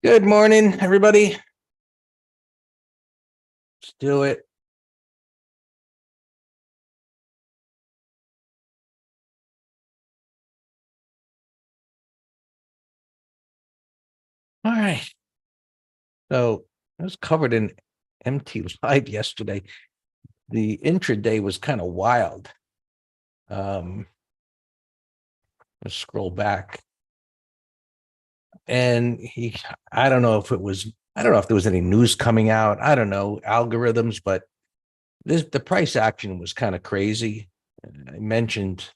Good morning, everybody. Let's do it. All right. So I was covered in MT Live yesterday. The intraday was kind of wild. Let's scroll back. And I don't know if there was any news coming out. I don't know, algorithms, but the price action was kind of crazy. I mentioned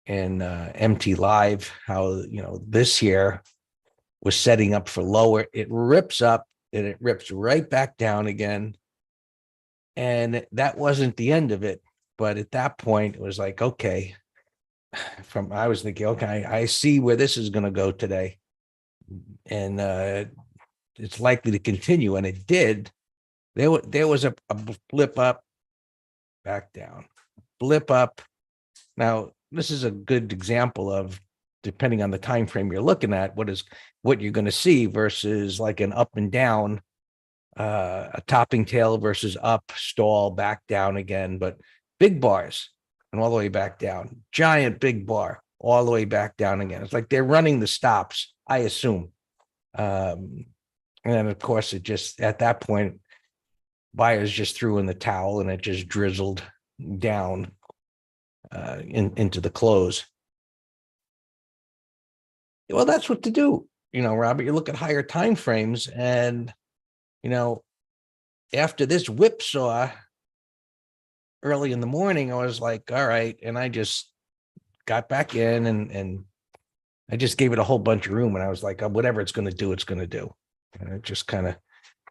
in MT Live how, this year was setting up for lower. It rips up and it rips right back down again. And that wasn't the end of it. But at that point, it was like, okay, I was thinking, okay, I see where this is going to go today. And it's likely to continue. And it did. There was a blip up, back down, blip up. Now, this is a good example of, depending on the time frame you're looking at, what you're going to see versus like an up and down, a topping tail versus up, stall, back down again. But big bars and all the way back down, giant big bar all the way back down again. It's like they're running the stops, I assume. And then, of course, it just, at that point, buyers just threw in the towel and it just drizzled down into the close. Well, that's what to do, Robert. You look at higher time frames, and after this whipsaw early in the morning, I was like, all right, and I just got back in and I just gave it a whole bunch of room, and I was like, whatever it's going to do, it's going to do. And it just kind of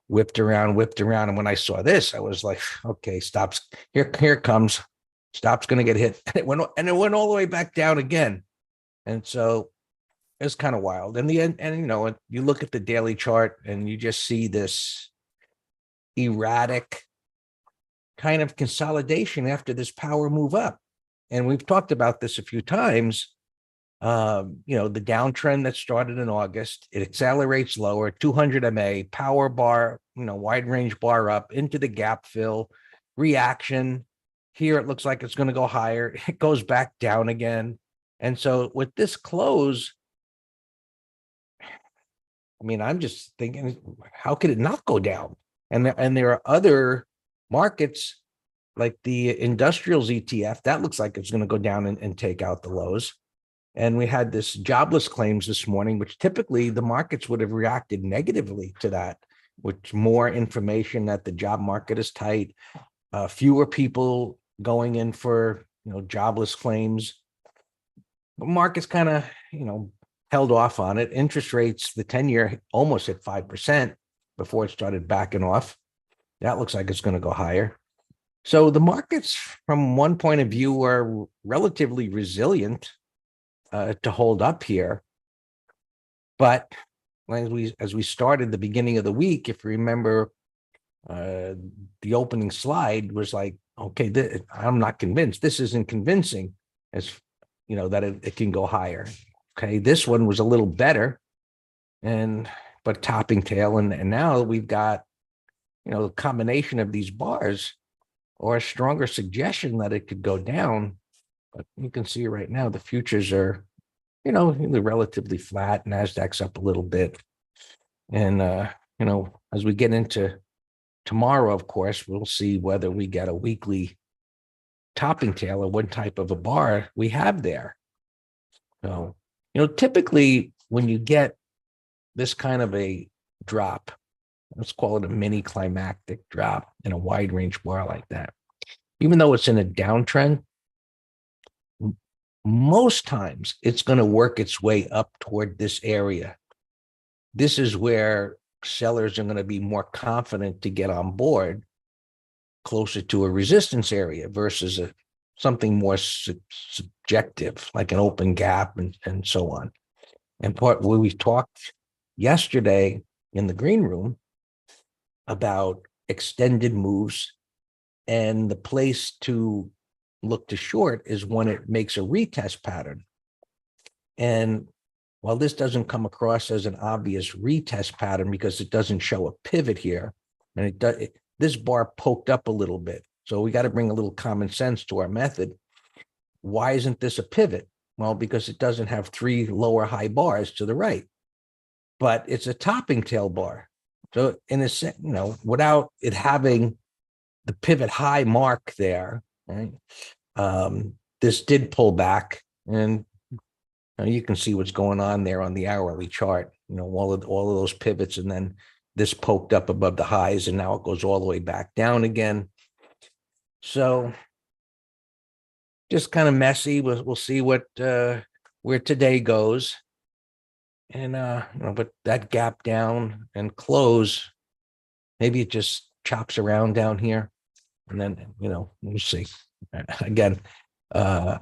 whipped around. And when I saw this, I was like, okay, stops. Here it comes. Stop's going to get hit. And it went all the way back down again. And so it's kind of wild. And you look at the daily chart and you just see this erratic kind of consolidation after this power move up. And we've talked about this a few times. The downtrend that started in August, it accelerates lower, 200 MA, power bar, wide range bar up into the gap fill, reaction. Here it looks like it's going to go higher. It goes back down again. And so with this close, I'm just thinking, how could it not go down? And there are other markets like the industrials ETF that looks like it's going to go down and take out the lows. And we had this jobless claims this morning, which typically the markets would have reacted negatively to that, which more information that the job market is tight, fewer people going in for, jobless claims. But markets kind of, held off on it. Interest rates, the 10-year almost hit 5% before it started backing off. That looks like it's going to go higher. So the markets, from one point of view, are relatively resilient to hold up here. But as we started the beginning of the week, if you remember, the opening slide was like, okay, I'm not convinced. This isn't convincing, as that it can go higher. Okay, this one was a little better, but topping tail, and now we've got, the combination of these bars or a stronger suggestion that it could go down. But you can see right now the futures are, they're relatively flat. NASDAQ's up a little bit. And, as we get into tomorrow, of course, we'll see whether we get a weekly topping tail or what type of a bar we have there. So, typically when you get this kind of a drop, let's call it a mini climactic drop in a wide range bar like that, even though it's in a downtrend, most times it's going to work its way up toward this area. This is where sellers are going to be more confident to get on board, closer to a resistance area versus something more subjective, like an open gap and so on. And part where we talked yesterday in the green room about extended moves, and the place to look to short is when it makes a retest pattern. And while this doesn't come across as an obvious retest pattern because it doesn't show a pivot here, and this bar poked up a little bit. So we got to bring a little common sense to our method. Why isn't this a pivot? Well, because it doesn't have 3 lower high bars to the right, but it's a topping tail bar. So in a sense, without it having the pivot high mark there, right? This did pull back, and you can see what's going on there on the hourly chart. All of those pivots, and then this poked up above the highs, and now it goes all the way back down again. So just kind of messy. We'll see what where today goes, and but that gap down and close, maybe it just chops around down here, and then we'll see. Again, I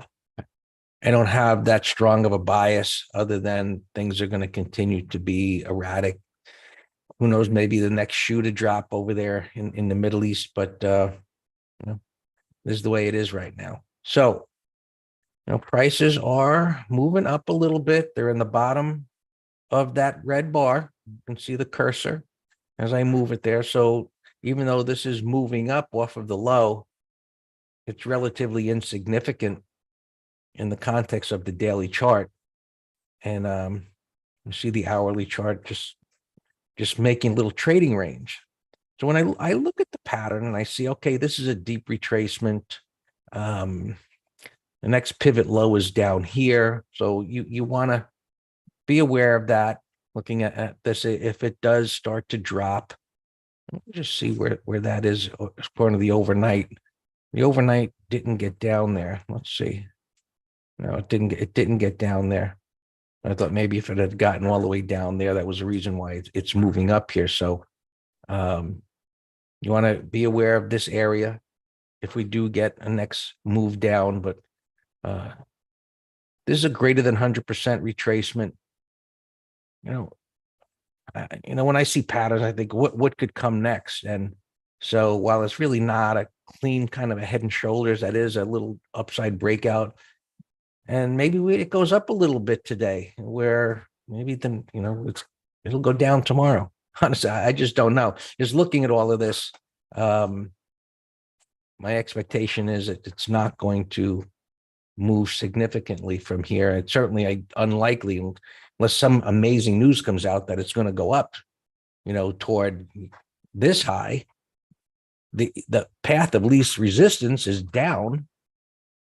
don't have that strong of a bias, other than things are going to continue to be erratic. Who knows, maybe the next shoe to drop over there in the Middle East, but this is the way it is right now. So, prices are moving up a little bit. They're in the bottom of that red bar. You can see the cursor as I move it there. So even though this is moving up off of the low, it's relatively insignificant in the context of the daily chart. And you see the hourly chart just making a little trading range. So when I look at the pattern and I see, okay, this is a deep retracement. The next pivot low is down here. So you want to be aware of that, looking at this. If it does start to drop, let me just see where that is according to the overnight. The overnight didn't get down there. Let's see. No, it didn't get down there. I thought maybe if it had gotten all the way down there, that was the reason why it's moving up here. So you want to be aware of this area if we do get a next move down. But this is a greater than 100% retracement. When I see patterns, I think what could come next. And so while it's really not a clean kind of a head and shoulders, that is a little upside breakout. And maybe it goes up a little bit today, where maybe then, it'll go down tomorrow. Honestly, I just don't know. Just looking at all of this, my expectation is that it's not going to move significantly from here. It's certainly unlikely, unless some amazing news comes out, that it's going to go up, toward this high. The path of least resistance is down.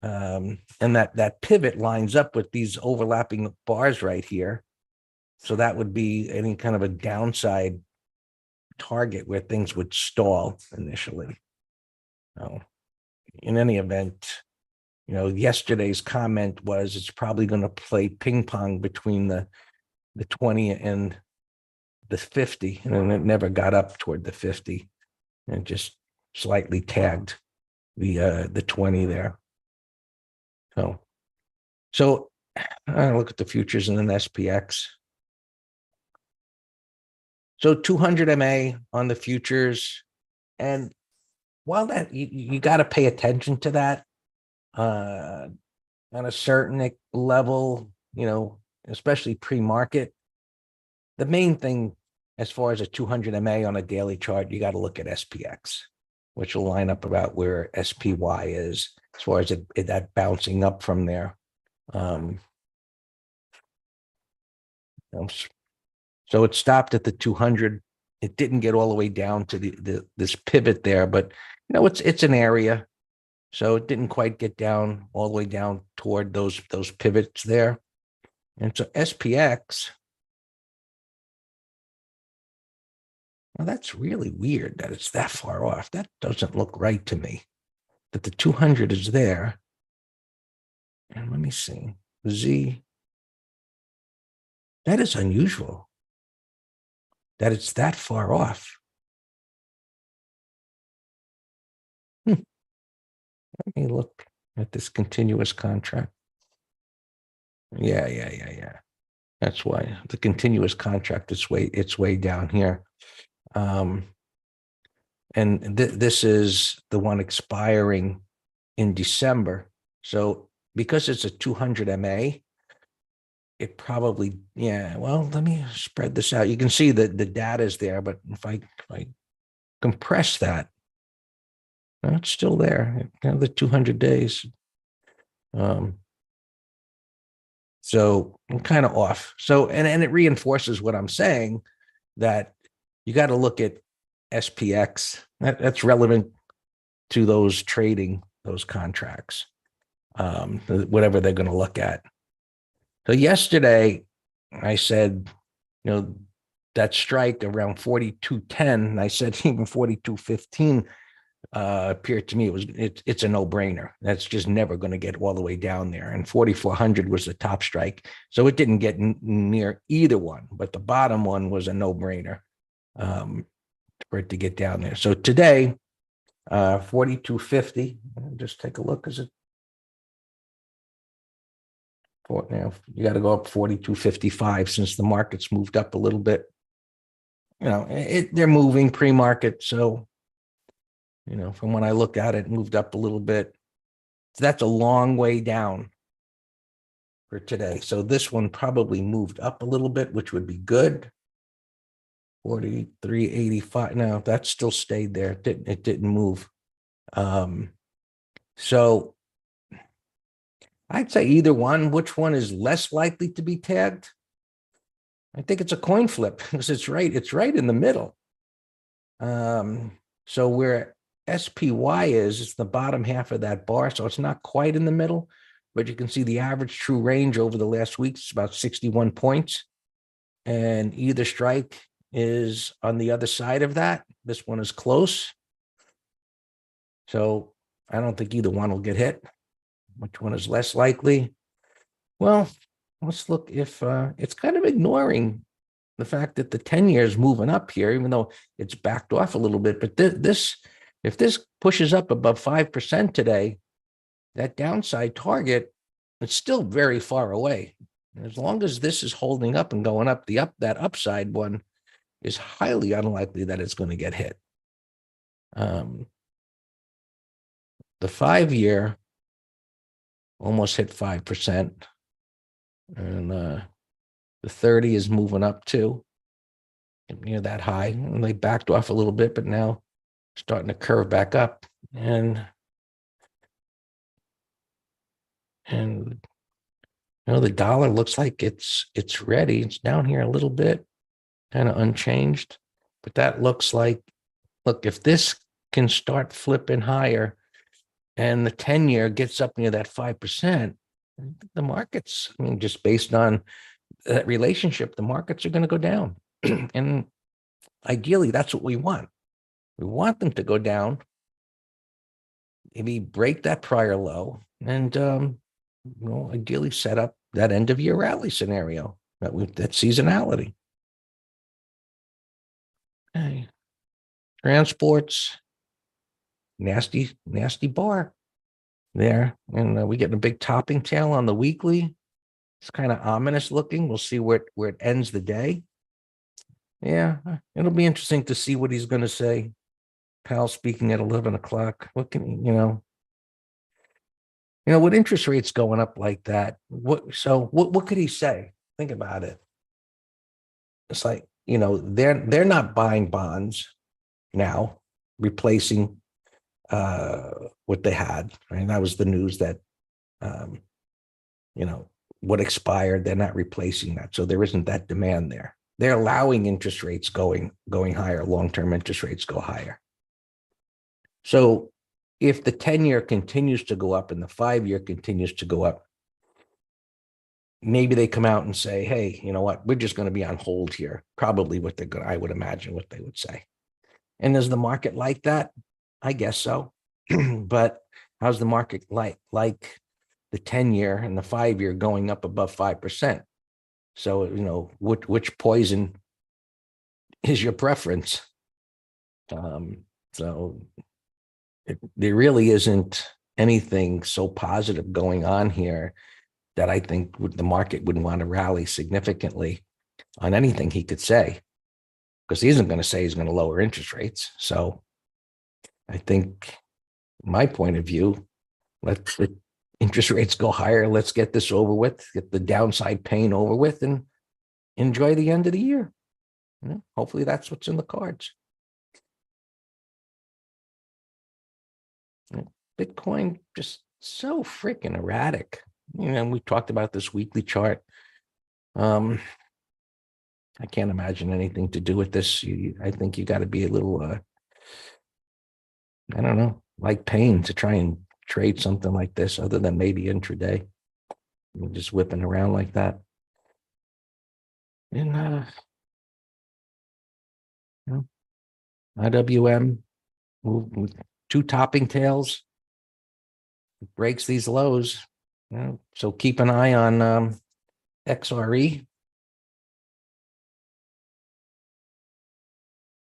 And that pivot lines up with these overlapping bars right here. So that would be any kind of a downside target where things would stall initially. In any event, yesterday's comment was it's probably going to play ping pong between the 20 and the 50, and it never got up toward the 50, and just slightly tagged the 20 there. So I look at the futures and then SPX. So 200 MA on the futures, and while that you got to pay attention to that on a certain level, especially pre-market. The main thing as far as a 200 MA on a daily chart, you got to look at SPX, which will line up about where SPY is as far as that bouncing up from there. So it stopped at the 200. It didn't get all the way down to this pivot there, but it's an area. So it didn't quite get down all the way down toward those pivots there. And so SPX, well, that's really weird that it's that far off. That doesn't look right to me, that the 200 is there. And let me see, Z, that is unusual that it's that far off. Let me look at this continuous contract. Yeah. That's why the continuous contract, it's way down here. And this is the one expiring in December. So because it's a 200 MA, it probably, yeah, well, let me spread this out. You can see that the data is there, but if I compress that, no, it's still there. The 200 days. Um, so I'm kind of off. So, and it reinforces what I'm saying, that you got to look at SPX. That's relevant to those trading those contracts, whatever they're going to look at. So yesterday, I said, that strike around 42.10, and I said even 42.15 appeared to me it's a no-brainer. That's just never going to get all the way down there. And 4,400 was the top strike, so it didn't get near either one. But the bottom one was a no-brainer for it to get down there. So today, 42.50. Just take a look. Is it? Now you got to go up 42.55 since the market's moved up a little bit. They're moving pre-market, so from when I look at it, moved up a little bit. So that's a long way down for today. So this one probably moved up a little bit, which would be good. 43.85. No, that still stayed there. It didn't move. So I'd say either one. Which one is less likely to be tagged? I think it's a coin flip because it's right in the middle. So where SPY is, it's the bottom half of that bar, so it's not quite in the middle, but you can see the average true range over the last week is about 61 points, and either strike is on the other side of that. This one is close, so I don't think either one will get hit. Which one is less likely? Well, let's look if it's kind of ignoring the fact that the 10-year is moving up here, even though it's backed off a little bit. But if this pushes up above 5% today, that downside target, it's still very far away. And as long as this is holding up and going up, that upside one is highly unlikely that it's going to get hit. The 5-year almost hit 5%. And the 30 is moving up too, near that high. And they backed off a little bit, but now starting to curve back up. And the dollar looks like it's ready. It's down here a little bit, kind of unchanged. But that looks like, look, if this can start flipping higher and the 10-year gets up near that 5%, the markets, just based on that relationship, the markets are going to go down. And ideally, that's what we want. We want them to go down, maybe break that prior low, and ideally set up that end of year rally scenario, that seasonality. Okay. Transports, nasty bar there, and we get a big topping tail on the weekly. It's kind of ominous looking. We'll see where it ends the day. Yeah, it'll be interesting to see what he's going to say. Powell speaking at 11 o'clock. What can with interest rates going up like that? What could he say? Think about it. It's like, they're not buying bonds now, replacing what they had. Right? And that was the news that what expired, they're not replacing that. So there isn't that demand there. They're allowing interest rates going higher, long-term interest rates go higher. So if the 10-year continues to go up and the 5-year continues to go up, maybe they come out and say, hey, you know what, we're just going to be on hold here. Probably I would imagine what they would say. And is the market like that? I guess so. But how's the market like the 10-year and the 5-year going up above 5%? So, which poison is your preference? So there really isn't anything so positive going on here that I think the market wouldn't want to rally significantly on anything he could say, because he isn't going to say he's going to lower interest rates. So I think, my point of view, interest rates go higher. Let's get this over with, get the downside pain over with, and enjoy the end of the year. Hopefully that's what's in the cards. Bitcoin just so freaking erratic. We talked about this weekly chart. I can't imagine anything to do with this. I think you got to be a little, I don't know, like pain to try and trade something like this, other than maybe intraday. Just whipping around like that. And IWM, two topping tails, breaks these lows. So keep an eye on XRE.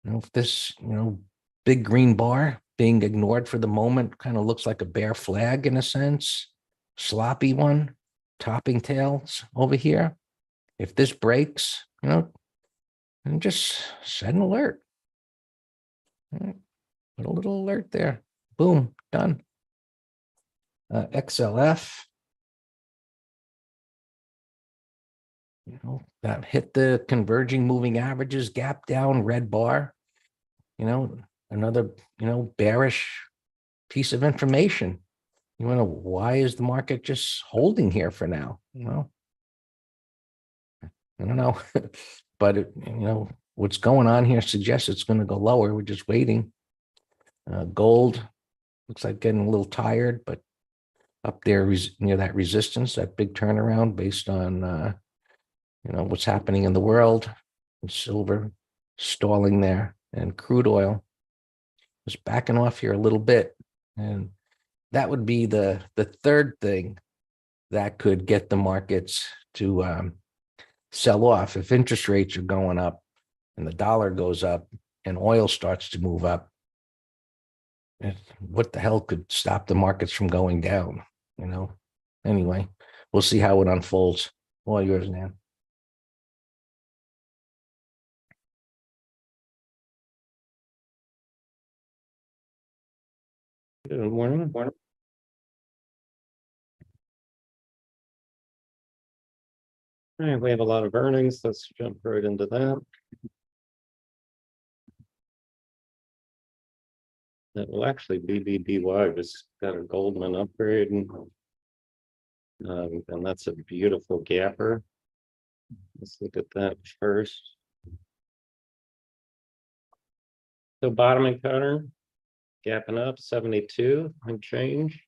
If this, big green bar being ignored for the moment kind of looks like a bear flag in a sense, sloppy one, topping tails over here. If this breaks, and just set an alert. Put a little alert there. Boom, done. XLF. That hit the converging moving averages, gap down, red bar. Another, bearish piece of information. Why is the market just holding here for now? I don't know, but what's going on here suggests it's going to go lower. We're just waiting. Gold looks like getting a little tired, but up there near that resistance, that big turnaround based on what's happening in the world. And silver stalling there, and crude oil is backing off here a little bit, and that would be the third thing that could get the markets to sell off. If interest rates are going up and the dollar goes up and oil starts to move up, what the hell could stop the markets from going down? Anyway, we'll see how it unfolds. All yours, Nan. Good morning. All right, we have a lot of earnings. Let's jump right into that. That will actually BBBY just got a Goldman upgrade, and that's a beautiful gapper. Let's look at that first. So bottoming pattern, gapping up 72 and change.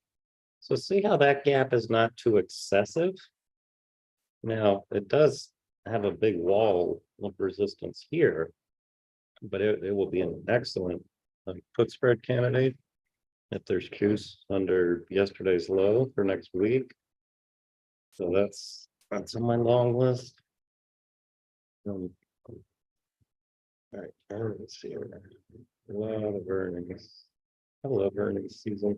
So see how that gap is not too excessive. Now it does have a big wall of resistance here, but it will be an excellent put spread candidate if there's juice under yesterday's low for next week. So that's on my long list. All right, earnings here. A lot of earnings. I love earnings season.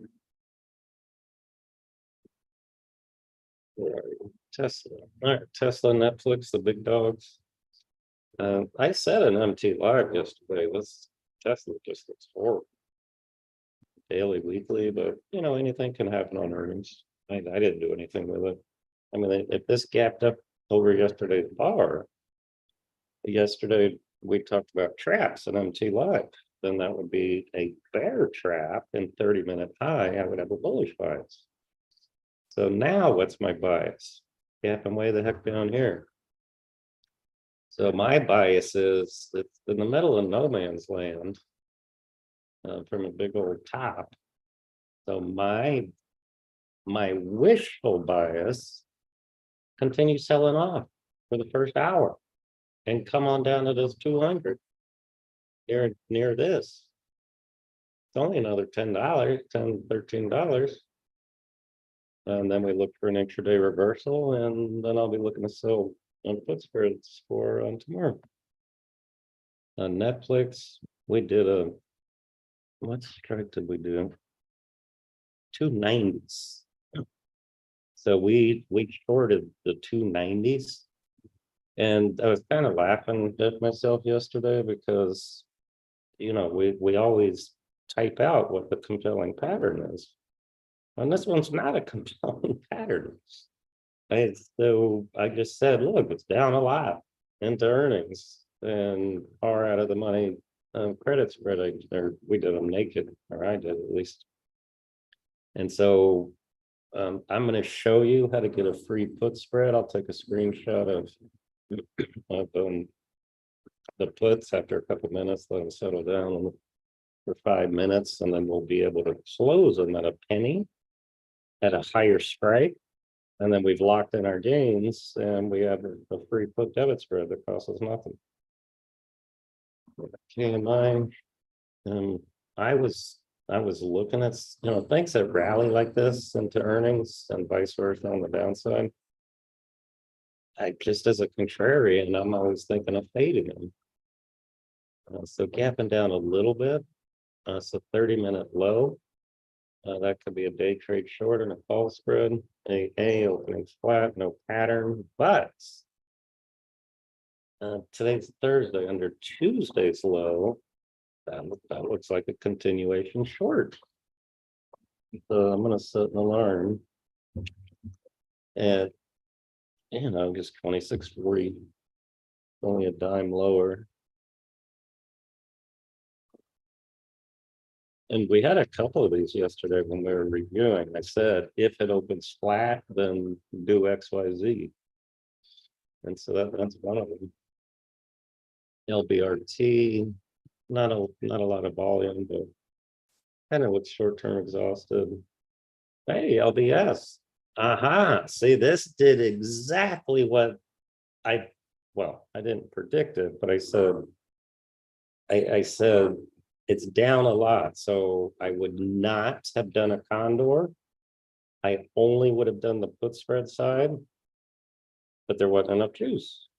Tesla. All right, Tesla, Netflix, the big dogs. I said an MT live yesterday. This Tesla just looks horrible. Daily, weekly, but anything can happen on earnings. I didn't do anything with it. I mean, if this gapped up over yesterday's bar, yesterday we talked about traps and MT live, then that would be a bear trap in 30-minute high. I would have a bullish bias. So now what's my bias? Gapping way the heck down here. So my bias is it's in the middle of no man's land from a big old top. So my wishful bias continue selling off for the first hour and come on down to this 200 near this. It's only another $10, $10, $13. And then we look for an intraday reversal, and then I'll be looking to sell on put spreads for tomorrow. On Netflix, we did what strike did we do? 290s. So we shorted the 290s, and I was kind of laughing at myself yesterday because we always type out what the compelling pattern is. And this one's not a compelling pattern. So I just said, look, it's down a lot into earnings and far out of the money credit spread. Or we did them naked, or I did at least. And so I'm going to show you how to get a free put spread. I'll take a screenshot of the puts after a couple minutes, let them settle down for 5 minutes, and then we'll be able to close them at a penny at a higher strike. And then we've locked in our gains, and we have a free put debit spread that costs us nothing. KMI, I was looking at, things that rally like this into earnings and vice versa on the downside. I just, as a contrarian, I'm always thinking of fading them. So gapping down a little bit. So 30-minute low. That could be a day trade short and a call spread. A opening flat, no pattern, but today's Thursday under Tuesday's low. That looks like a continuation short. So I'm going to set an alarm at, just 26.40, only a dime lower. And we had a couple of these yesterday when we were reviewing. I said, if it opens flat, then do XYZ. And so that's one of them. LBRT, not a lot of volume, but kind of looks short-term exhausted. Hey, LBS. Aha. See, this did exactly what I didn't predict it, but I said, I said, it's down a lot, so I would not have done a condor. I only would have done the put spread side, but there wasn't enough juice.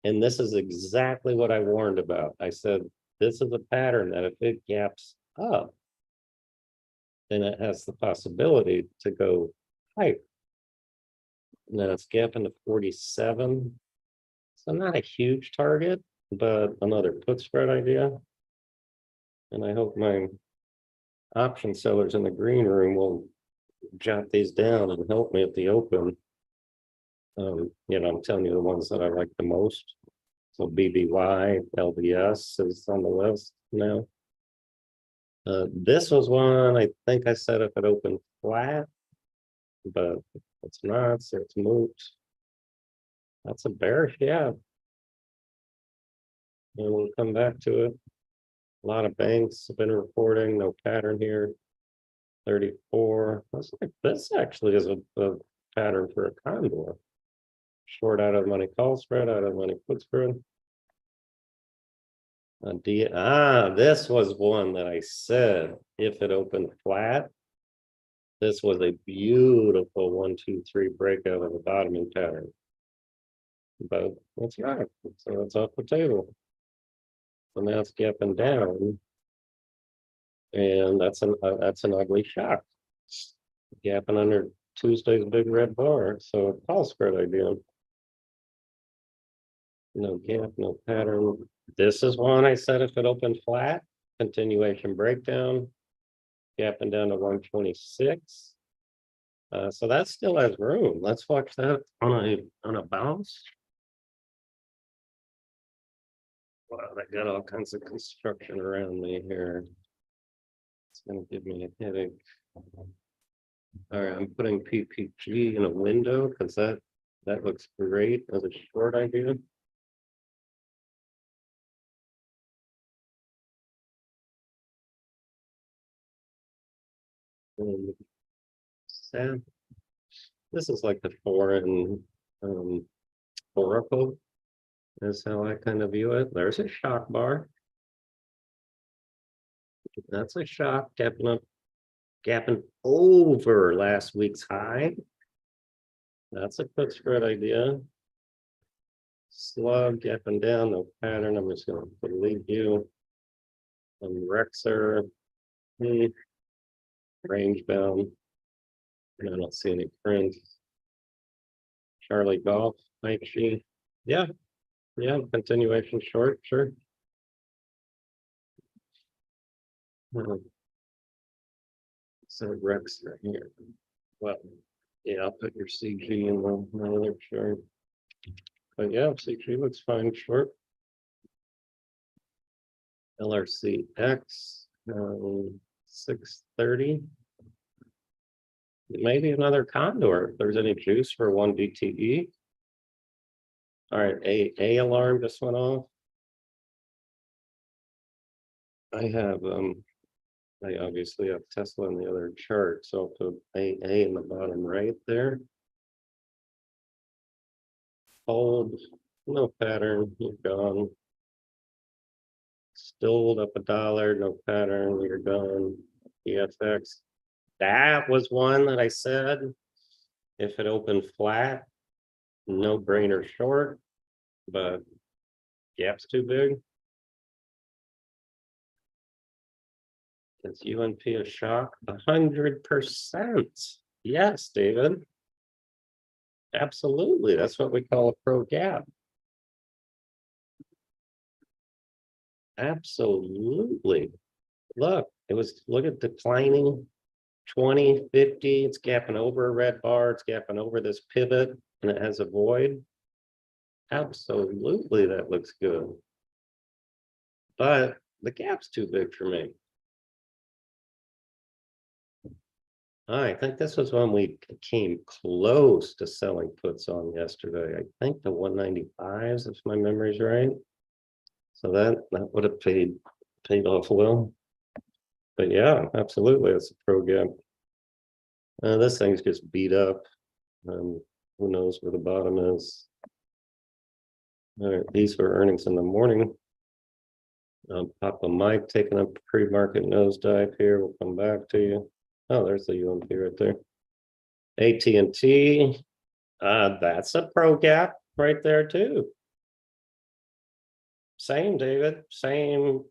And this is exactly what I warned about. I said, this is a pattern that if it gaps up, then it has the possibility to go higher. Now it's gapping to 47. So not a huge target, but another put spread idea. And I hope my option sellers in the green room will jot these down and help me at the open. I'm telling you the ones that I like the most. So BBY, LBS is on the list now. This was one I think I said if it opened flat, but it's not, so it's moot. That's a bearish, yeah. And we'll come back to it. A lot of banks have been reporting, no pattern here. 34. This actually is a pattern for a condor. Short out of money call spread, out of money put spread. This was one that I said if it opened flat. This was a beautiful 1, 2, 3 breakout of the bottoming pattern. But it's not. So it's off the table. So now it's gapping down. And that's an ugly shock. Gapping under Tuesday's big red bar. So call spread idea. No gap, no pattern. This is one I said if it opened flat, continuation breakdown. Gapping down to 126. So that still has room. Let's watch that on a bounce. Wow, I got all kinds of construction around me here. It's gonna give me a headache. All right, I'm putting PPG in a window because that looks great as a short idea. Sad. This is like the foreign oracle. That's how I kind of view it. There's a shock bar. That's a shock, gapping over last week's high. That's a put spread idea. Slug gapping down, no pattern. I'm just going to delete you. Rexer, range bound. I don't see any print. Charlie Golf, Nike. Yeah, continuation short, sure. So Rex right here. Well, yeah, I'll put your CG in my other chart. But yeah, CG looks fine short. LRCX 630. Maybe another condor if there's any juice for one DTE. All right, a alarm just went off. I obviously have Tesla in the other chart, so I'll put A in the bottom right there. Hold, no pattern, you're gone. Still up $1, no pattern, you're gone. EFX. That was one that I said, if it opened flat, no brainer short, but gap's too big. Is UNP a shock? 100%. Yes, David. Absolutely. That's what we call a pro gap. Absolutely. Look, look at declining 20, 50. It's gapping over a red bar. It's gapping over this pivot and it has a void. Absolutely, that looks good. But the gap's too big for me. I think this was when we came close to selling puts on yesterday. I think the 195s, if my memory's right. So that would have paid off well. But yeah, absolutely, it's a pro gap. This thing's just beat up. Who knows where the bottom is? All right, these were earnings in the morning. Papa Mike taking a pre-market nosedive here. We'll come back to you. Oh, there's the UMP right there. AT&T, that's a pro gap right there too. Same, David, same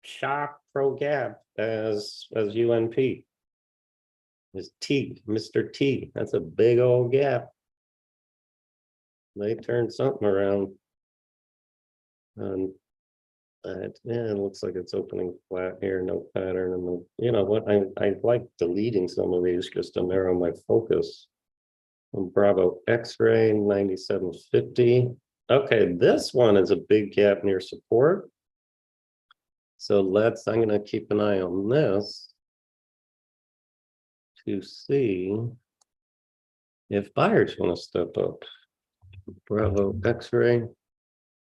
shock pro gap as UNP. Is T, Mr. T. That's a big old gap. They turned something around. Yeah, it looks like it's opening flat here, no pattern. And you know what? I like deleting some of these just to narrow my focus. Bravo X-ray 9750. Okay, this one is a big gap near support. So I'm going to keep an eye on this to see if buyers want to step up. Bravo X-ray.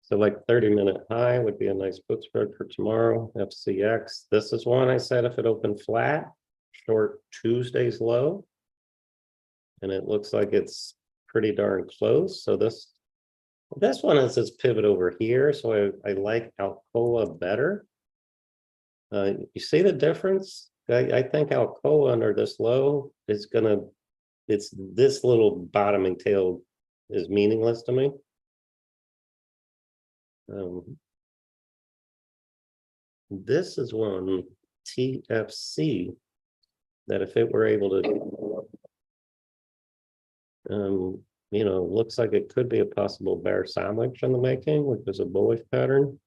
So like 30-minute high would be a nice put spread for tomorrow. FCX. This is one I said if it opened flat, short Tuesday's low. And it looks like it's pretty darn close. So this one has this pivot over here. So I like Alcoa better. You see the difference? I think Alcoa under this low is it's this little bottoming tail is meaningless to me. This is one TFC that if it were able to, you know, looks like it could be a possible bear sandwich in the making, which is a bullish pattern.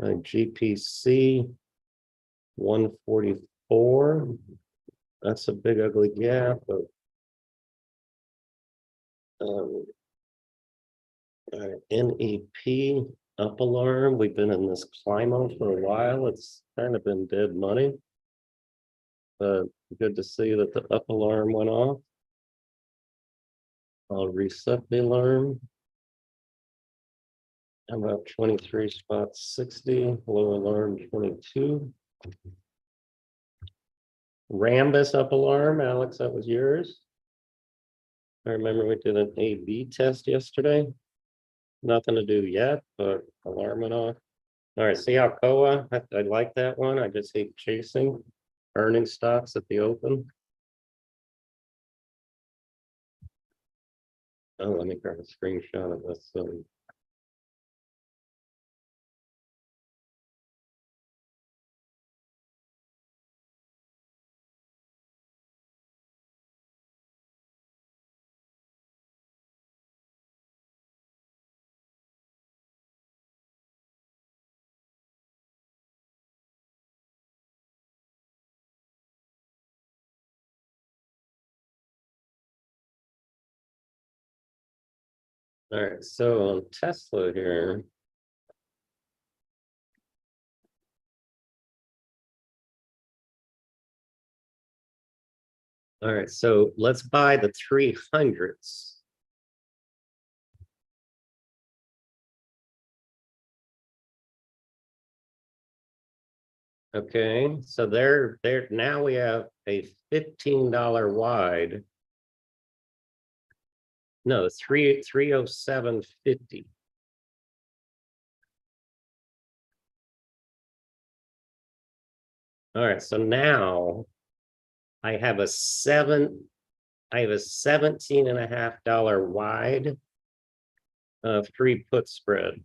GPC 144. That's a big ugly gap. But, NEP up alarm. We've been in this climb on for a while. It's kind of been dead money. But good to see that the up alarm went off. I'll reset the alarm. I'm about 23 spots 60, low alarm 22. Rambus up alarm, Alex, that was yours. I remember we did an A/B test yesterday. Nothing to do yet, but alarm went off. All right, see Alcoa. I like that one. I just hate chasing earning stocks at the open. Oh, let me grab a screenshot of this. All right, so on Tesla here. All right, so let's buy the 300s. Okay, so there now we have a $15 wide. No, 307.50. All right, so now I have a $17.50 wide free put spread.